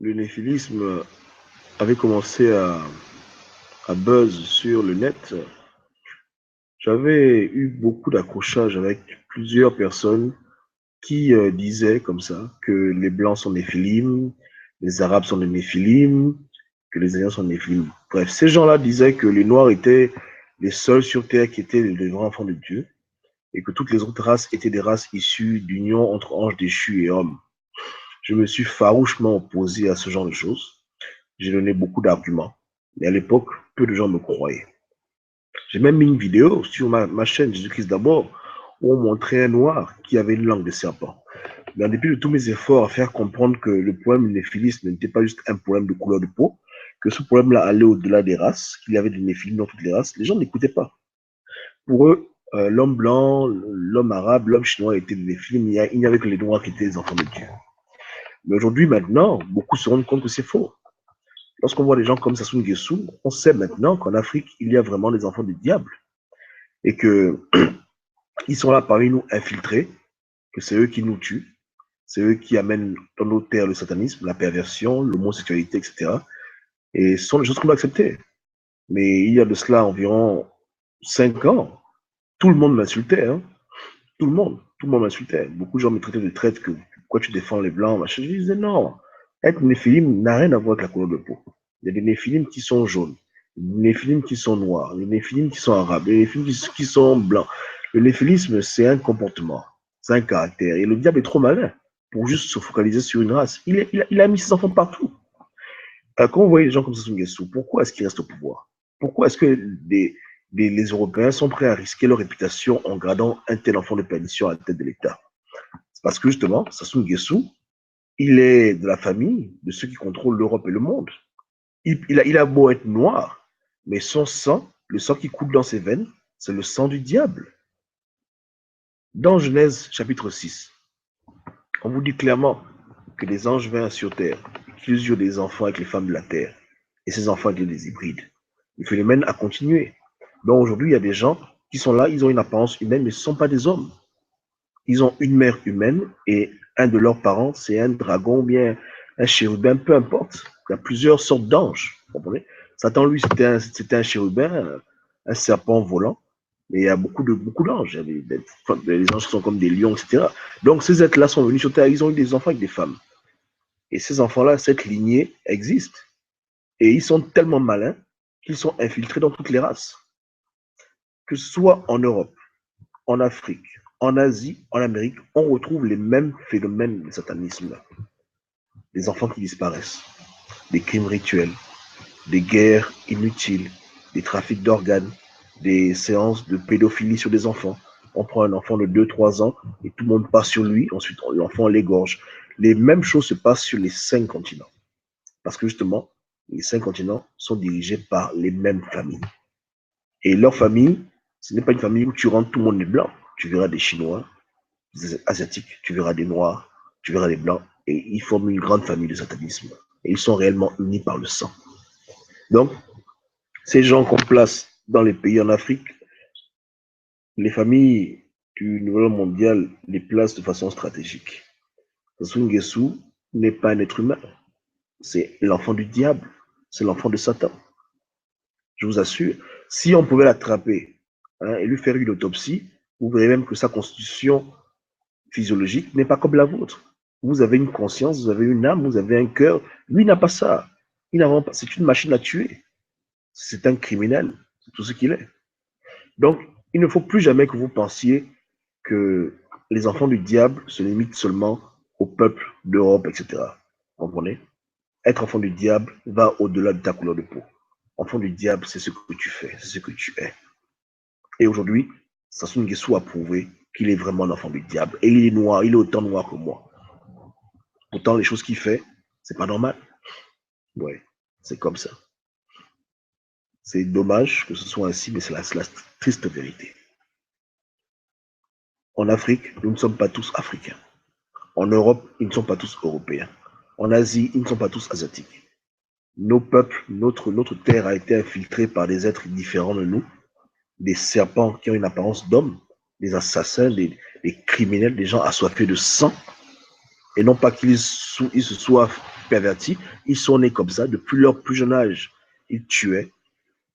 le néphilisme avait commencé à buzz sur le net, j'avais eu beaucoup d'accrochages avec plusieurs personnes qui disaient comme ça que les Blancs sont néphilim, les Arabes sont des néphilim, que les Asiens sont des néphilim. Bref, ces gens-là disaient que les Noirs étaient les seuls sur Terre qui étaient les vrais enfants de Dieu et que toutes les autres races étaient des races issues d'union entre anges déchus et hommes. Je me suis farouchement opposé à ce genre de choses. J'ai donné beaucoup d'arguments, mais à l'époque, peu de gens me croyaient. J'ai même mis une vidéo sur ma chaîne Jésus-Christ d'abord où on montrait un noir qui avait une langue de serpent. Mais en dépit de tous mes efforts à faire comprendre que le problème du néphilisme n'était pas juste un problème de couleur de peau, que ce problème-là allait au-delà des races, qu'il y avait des néphilim dans toutes les races, les gens n'écoutaient pas. Pour eux, l'homme blanc, l'homme arabe, l'homme chinois étaient des néphilim, il n'y avait que les noirs qui étaient les enfants de Dieu. Mais aujourd'hui, maintenant, beaucoup se rendent compte que c'est faux. Lorsqu'on voit des gens comme Sassou Nguesso, on sait maintenant qu'en Afrique, il y a vraiment des enfants du diable et que ils sont là parmi nous infiltrés, que c'est eux qui nous tuent, c'est eux qui amènent dans nos terres le satanisme, la perversion, l'homosexualité, etc. Et ce sont des choses qu'on doit accepter. Mais il y a de cela environ 5 ans, tout le monde m'insultait, hein. Tout le monde m'insultait. Beaucoup de gens me traitaient de traite, que pourquoi tu défends les blancs, machin. Je disais non, être néphilim n'a rien à voir avec la couleur de peau. Il y a des néphilim qui sont jaunes, des néphilim qui sont noirs, des néphilim qui sont arabes, des néphilim qui sont blancs. Le néphilisme, c'est un comportement, c'est un caractère. Et le diable est trop malin pour juste se focaliser sur une race. Il a mis ses enfants partout. Quand vous voyez des gens comme Sassou Nguesso, pourquoi est-ce qu'ils restent au pouvoir? Pourquoi est-ce que les Européens sont prêts à risquer leur réputation en gardant un tel enfant de perdition à la tête de l'État? C'est parce que justement, Sassou Nguesso, il est de la famille de ceux qui contrôlent l'Europe et le monde. Il a beau être noir, mais son sang, le sang qui coule dans ses veines, c'est le sang du diable. Dans Genèse chapitre 6, on vous dit clairement que des anges vinrent sur terre, qu'ils eurent des enfants avec les femmes de la terre, et ces enfants étaient des hybrides. Le phénomène a continué. Donc aujourd'hui, il y a des gens qui sont là, ils ont une apparence humaine, mais ce ne sont pas des hommes. Ils ont une mère humaine et un de leurs parents, c'est un dragon ou bien un chérubin, peu importe. Il y a plusieurs sortes d'anges. Vous comprenez? Satan, lui, c'était un chérubin, un serpent volant. Mais il y a beaucoup d'anges. Les anges sont comme des lions, etc. Donc, ces êtres-là sont venus sur Terre. Ils ont eu des enfants avec des femmes. Et ces enfants-là, cette lignée existe. Et ils sont tellement malins qu'ils sont infiltrés dans toutes les races. Que ce soit en Europe, en Afrique, en Asie, en Amérique, on retrouve les mêmes phénomènes de satanisme. Des enfants qui disparaissent, des crimes rituels, des guerres inutiles, des trafics d'organes, des séances de pédophilie sur des enfants. On prend un enfant de 2-3 ans et tout le monde passe sur lui, ensuite l'enfant l'égorge. Les mêmes choses se passent sur les 5 continents. Parce que justement, les 5 continents sont dirigés par les mêmes familles. Et leur famille, ce n'est pas une famille où tu rentres, tout le monde est blanc. Tu verras des Chinois, des Asiatiques, tu verras des Noirs, tu verras des Blancs. Et ils forment une grande famille de satanisme. Et ils sont réellement unis par le sang. Donc, ces gens qu'on place dans les pays en Afrique, les familles du Nouvel Mondial les placent de façon stratégique. Sassou Nguesso n'est pas un être humain. C'est l'enfant du diable. C'est l'enfant de Satan. Je vous assure, si on pouvait l'attraper et lui faire une autopsie, vous verrez même que sa constitution physiologique n'est pas comme la vôtre. Vous avez une conscience, vous avez une âme, vous avez un cœur. Lui n'a pas ça. C'est une machine à tuer. C'est un criminel. C'est tout ce qu'il est. Donc, il ne faut plus jamais que vous pensiez que les enfants du diable se limitent seulement au peuple d'Europe, etc. Vous comprenez? Être enfant du diable va au-delà de ta couleur de peau. Enfant du diable, c'est ce que tu fais, c'est ce que tu es. Et aujourd'hui, Sassou Nguesso a prouvé qu'il est vraiment un enfant du diable. Et il est noir, il est autant noir que moi. Pourtant, les choses qu'il fait, c'est pas normal. Ouais, c'est comme ça. C'est dommage que ce soit ainsi, mais c'est la triste vérité. En Afrique, nous ne sommes pas tous africains. En Europe, ils ne sont pas tous européens. En Asie, ils ne sont pas tous asiatiques. Nos peuples, notre terre a été infiltrée par des êtres différents de nous, des serpents qui ont une apparence d'hommes, des assassins, des criminels, des gens assoiffés de sang, et non pas qu'ils se soient pervertis, ils sont nés comme ça, depuis leur plus jeune âge, ils tuaient.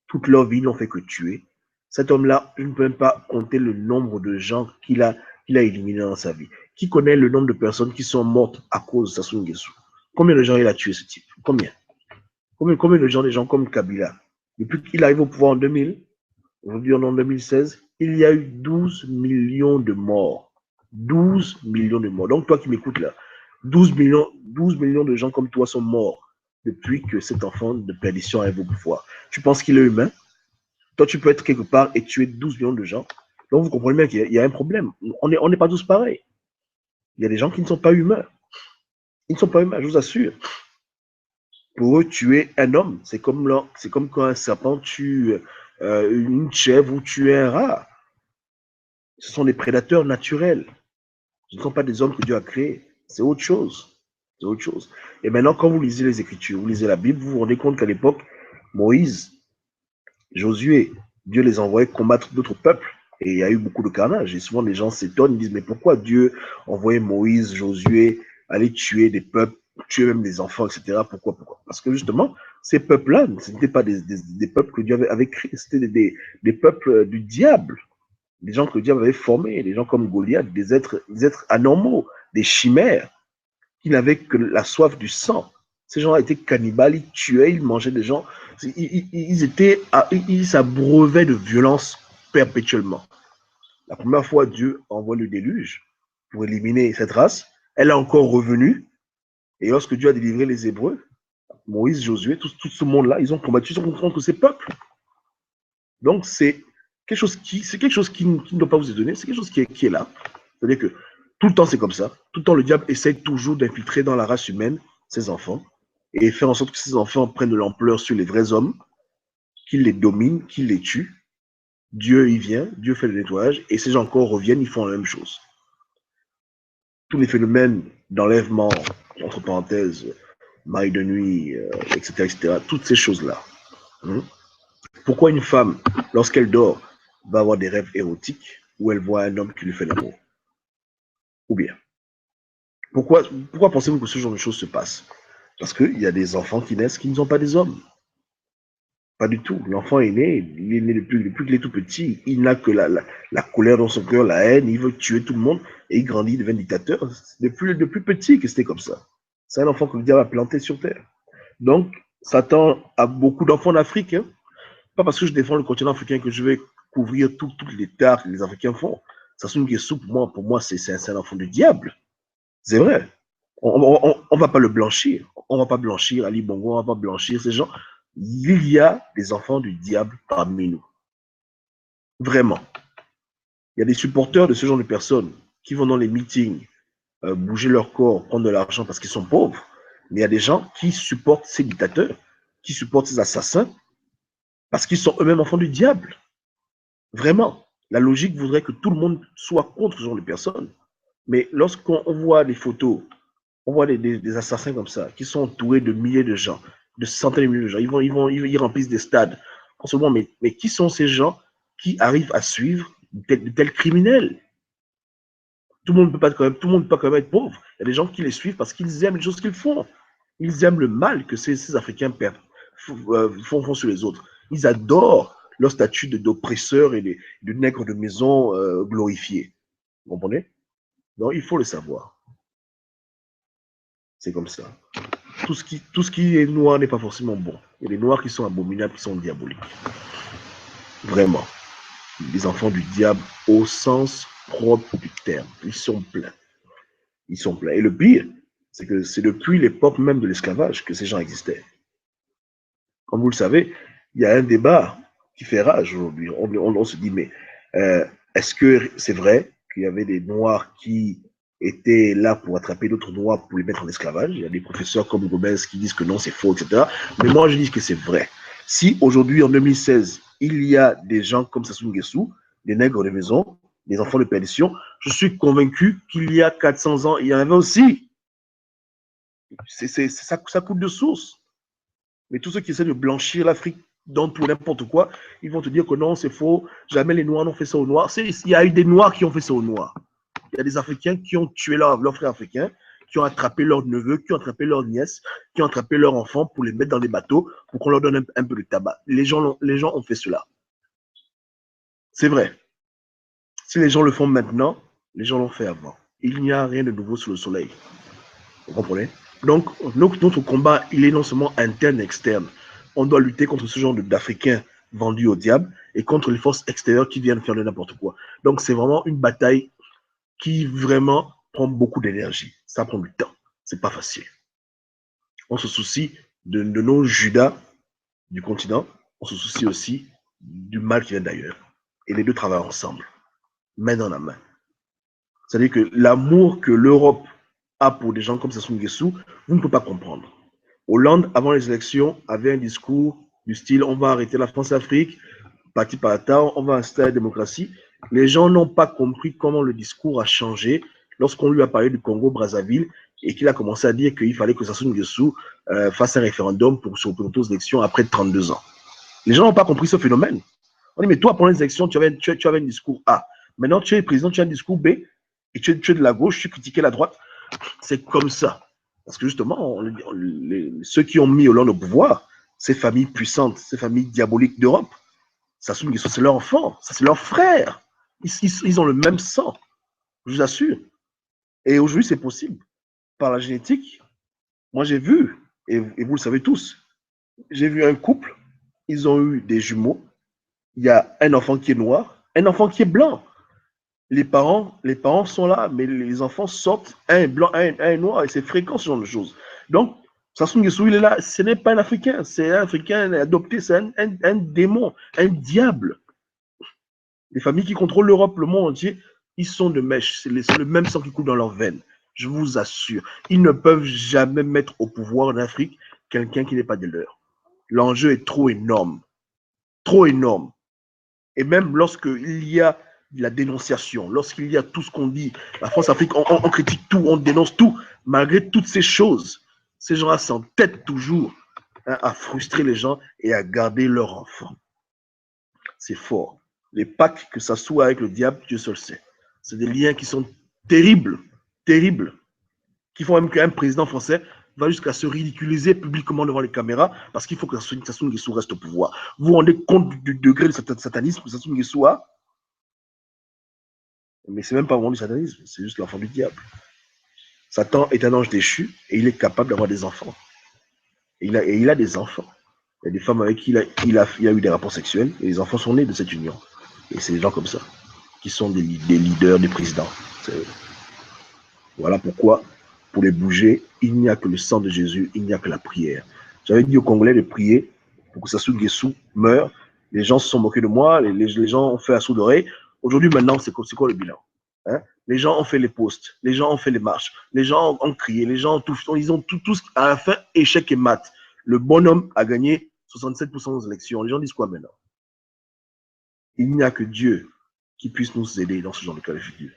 Toute leur vie, ils n'ont fait que tuer. Cet homme-là, je ne peux même pas compter le nombre de gens qu'il a éliminés dans sa vie. Qui connaît le nombre de personnes qui sont mortes à cause de Sassou Nguesso? Combien de gens il a tué, ce type? Combien de gens, des gens comme Kabila? Depuis qu'il arrive au pouvoir en 2000, aujourd'hui en 2016, il y a eu 12 millions de morts. 12 millions de morts. Donc toi qui m'écoutes là, 12 millions de gens comme toi sont morts depuis que cet enfant de perdition arrive au pouvoir. Tu penses qu'il est humain? Toi, tu peux être quelque part et tuer 12 millions de gens. Donc, vous comprenez bien qu'il y a un problème. On n'est pas tous pareils. Il y a des gens qui ne sont pas humains. Ils ne sont pas humains, je vous assure. Pour eux, tuer un homme, c'est comme quand un serpent tue une chèvre ou tue un rat. Ce sont des prédateurs naturels. Ce ne sont pas des hommes que Dieu a créés. C'est autre chose. C'est autre chose. Et maintenant, quand vous lisez les Écritures, vous lisez la Bible, vous vous rendez compte qu'à l'époque, Moïse, Josué, Dieu les envoyait combattre d'autres peuples. Et il y a eu beaucoup de carnage. Et souvent, les gens s'étonnent, ils disent, mais pourquoi Dieu envoyait Moïse, Josué, aller tuer des peuples, tuer même des enfants, etc. Pourquoi? Parce que justement, ces peuples-là, ce n'étaient pas des peuples que Dieu avait créés, c'était des peuples du diable. Des gens que Dieu avait formés, des gens comme Goliath, des êtres anormaux, des chimères, qui n'avaient que la soif du sang. Ces gens-là étaient cannibales, ils tuaient, ils mangeaient des gens. Ils s'abreuvaient de violence perpétuellement. La première fois, Dieu envoie le déluge pour éliminer cette race. Elle est encore revenue. Et lorsque Dieu a délivré les Hébreux, Moïse, Josué, tout ce monde-là, ils ont combattu contre ces peuples. Donc, c'est quelque chose qui ne doit pas vous étonner. C'est quelque chose qui est là. C'est-à-dire que tout le temps, c'est comme ça. Tout le temps, le diable essaie toujours d'infiltrer dans la race humaine ses enfants et faire en sorte que ces enfants prennent de l'ampleur sur les vrais hommes, qu'il les domine, qu'il les tue. Dieu y vient, Dieu fait le nettoyage, et ces gens encore reviennent, ils font la même chose. Tous les phénomènes d'enlèvement, entre parenthèses, maille de nuit, etc., toutes ces choses-là. Pourquoi une femme, lorsqu'elle dort, va avoir des rêves érotiques où elle voit un homme qui lui fait l'amour? Ou bien, pourquoi pensez-vous que ce genre de choses se passe? Parce qu'il y a des enfants qui naissent qui ne sont pas des hommes. Pas du tout. L'enfant est né, il est né depuis qu'il est tout petit. Il n'a que la colère dans son cœur, la haine, il veut tuer tout le monde et il grandit, il devient dictateur. Depuis petit que c'était comme ça. C'est un enfant que le diable a planté sur terre. Donc, Satan a beaucoup d'enfants en Afrique. Hein. Pas parce que je défends le continent africain que je vais couvrir toutes les tares que les Africains font. Sassou Nguesso, pour moi c'est un enfant du diable. C'est vrai. On ne va pas le blanchir. On ne va pas blanchir Ali Bongo, on ne va pas blanchir ces gens. Il y a des enfants du diable parmi nous. Vraiment. Il y a des supporters de ce genre de personnes qui vont dans les meetings, bouger leur corps, prendre de l'argent parce qu'ils sont pauvres. Mais il y a des gens qui supportent ces dictateurs, qui supportent ces assassins parce qu'ils sont eux-mêmes enfants du diable. Vraiment. La logique voudrait que tout le monde soit contre ce genre de personnes. Mais lorsqu'on voit des photos, on voit des assassins comme ça, qui sont entourés de milliers de gens, de centaines de milliers de gens, ils remplissent des stades. En ce moment, mais qui sont ces gens qui arrivent à suivre de tels criminels? Tout le monde ne peut pas quand même être pauvre. Il y a des gens qui les suivent parce qu'ils aiment les choses qu'ils font. Ils aiment le mal que ces Africains font sur les autres. Ils adorent leur statut d'oppresseurs et de nègres de maison glorifiés. Vous comprenez? Donc, il faut le savoir. C'est comme ça. Tout ce qui est noir n'est pas forcément bon. Il y a des noirs qui sont abominables, qui sont diaboliques. Vraiment. Les enfants du diable au sens propre du terme. Ils sont pleins. Ils sont pleins. Et le pire, c'est que c'est depuis l'époque même de l'esclavage que ces gens existaient. Comme vous le savez, il y a un débat qui fait rage aujourd'hui. On se dit, mais est-ce que c'est vrai qu'il y avait des noirs qui étaient là pour attraper d'autres noirs pour les mettre en esclavage? Il y a des professeurs comme Gomez qui disent que non, c'est faux, etc. Mais moi, je dis que c'est vrai. Si aujourd'hui, en 2016, il y a des gens comme Sassou Nguesso, des nègres de maison, des enfants de perdition, je suis convaincu qu'il y a 400 ans, il y en avait aussi. Ça coule de source. Mais tous ceux qui essaient de blanchir l'Afrique dans tout n'importe quoi, ils vont te dire que non, c'est faux, jamais les Noirs n'ont fait ça aux Noirs. Il y a eu des Noirs qui ont fait ça aux Noirs. Il y a des Africains qui ont tué leurs frères africains, qui ont attrapé leurs neveux, qui ont attrapé leurs nièces, qui ont attrapé leurs enfants pour les mettre dans des bateaux, pour qu'on leur donne un peu de tabac. Les gens ont fait cela. C'est vrai. Si les gens le font maintenant, les gens l'ont fait avant. Il n'y a rien de nouveau sous le soleil. Vous comprenez? Donc, notre combat, il est non seulement interne et externe. On doit lutter contre ce genre d'Africains vendus au diable et contre les forces extérieures qui viennent faire de n'importe quoi. Donc, c'est vraiment une bataille qui vraiment prend beaucoup d'énergie. Ça prend du temps. C'est pas facile. On se soucie de nos Judas du continent. On se soucie aussi du mal qui vient d'ailleurs. Et les deux travaillent ensemble, main dans la main. C'est-à-dire que l'amour que l'Europe a pour des gens comme Sassou Nguesso, vous ne pouvez pas comprendre. Hollande, avant les élections, avait un discours du style « on va arrêter la France-Afrique, parti par la on va installer la démocratie ». Les gens n'ont pas compris comment le discours a changé lorsqu'on lui a parlé du Congo-Brazzaville et qu'il a commencé à dire qu'il fallait que Sassou Nguesso fasse un référendum pour se représenter aux élections après 32 ans. Les gens n'ont pas compris ce phénomène. On dit, mais toi, pendant les élections, tu avais un discours A. Maintenant, tu es président, tu as un discours B, et tu es de la gauche, tu critiquais la droite. C'est comme ça. Parce que justement, ceux qui ont mis Hollande au pouvoir, ces familles puissantes, ces familles diaboliques d'Europe, Sassou Nguesso, c'est leur enfant, ça c'est leur frère. Ils ont le même sang, je vous assure. Et aujourd'hui, c'est possible. Par la génétique, moi j'ai vu, et vous le savez tous, j'ai vu un couple, ils ont eu des jumeaux. Il y a un enfant qui est noir, un enfant qui est blanc. Les parents sont là, mais les enfants sortent, un est blanc, un est noir, et c'est fréquent ce genre de choses. Donc, Sassou Nguesso, il est là, ce n'est pas un Africain, c'est un Africain adopté, c'est un démon, un diable. Les familles qui contrôlent l'Europe, le monde entier, ils sont de mèche, c'est le même sang qui coule dans leurs veines, je vous assure. Ils ne peuvent jamais mettre au pouvoir en Afrique quelqu'un qui n'est pas de leur. L'enjeu est trop énorme, trop énorme. Et même lorsqu'il y a la dénonciation, lorsqu'il y a tout ce qu'on dit, la France-Afrique, on critique tout, on dénonce tout, malgré toutes ces choses, ces gens-là s'entêtent toujours à frustrer les gens et à garder leurs enfants. C'est fort. Les pactes que ça soit avec le diable, Dieu seul sait. C'est des liens qui sont terribles, terribles, qui font même qu'un président français va jusqu'à se ridiculiser publiquement devant les caméras parce qu'il faut que Sassou Nguesso reste au pouvoir. Vous vous rendez compte du degré de satanisme que Sassou Nguesso a? Mais c'est même pas vraiment du satanisme, c'est juste l'enfant du diable. Satan est un ange déchu et il est capable d'avoir des enfants. Et il a des enfants. Il y a des femmes avec qui il a eu des rapports sexuels et les enfants sont nés de cette union. Et c'est des gens comme ça qui sont des leaders, des présidents. Voilà pourquoi, pour les bouger, il n'y a que le sang de Jésus, il n'y a que la prière. J'avais dit aux Congolais de prier pour que Sassou Nguesso meure. Les gens se sont moqués de moi, les gens ont fait un saut d'oreille. Aujourd'hui, maintenant, c'est quoi le bilan? Hein? Les gens ont fait les posts, les gens ont fait les marches, les gens ont crié, les gens ont tout, ils ont tout à la fin, échec et mat. Le bonhomme a gagné 67% des élections. Les gens disent quoi maintenant? Il n'y a que Dieu qui puisse nous aider dans ce genre de cas de figure.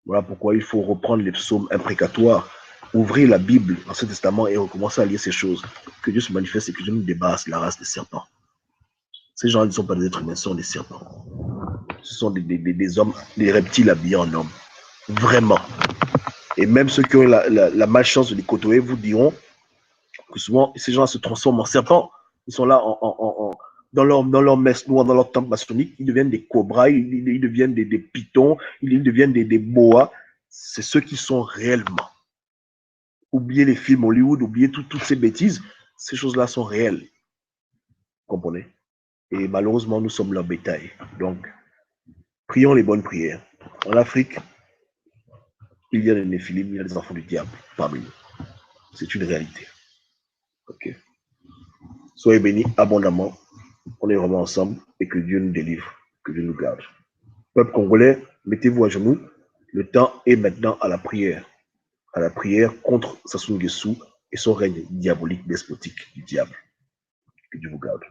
Voilà pourquoi il faut reprendre les psaumes imprécatoires, ouvrir la Bible, l'Ancien Testament et recommencer à lire ces choses. Que Dieu se manifeste et que Dieu nous débarrasse de la race des serpents. Ces gens ne sont pas des êtres humains, ce sont des serpents. Ce sont des hommes, des reptiles habillés en hommes. Vraiment. Et même ceux qui ont la malchance de les côtoyer vous diront que souvent ces gens se transforment en serpents. Ils sont là dans leur messe noire, dans leur temple maçonnique, ils deviennent des cobras, ils deviennent des pitons, ils deviennent des boas. C'est ceux qui sont réellement. Oubliez les films Hollywood, oubliez toutes ces bêtises. Ces choses-là sont réelles. Vous comprenez? Et malheureusement, nous sommes leur bétail. Donc, prions les bonnes prières. En Afrique, il y a des néphilim, il y a des enfants du diable parmi nous. C'est une réalité. Ok. Soyez bénis abondamment. On est vraiment ensemble et que Dieu nous délivre, que Dieu nous garde. Peuple congolais, mettez-vous à genoux. Le temps est maintenant à la prière contre Sassou Nguesso et son règne diabolique, despotique du diable. Que Dieu vous garde.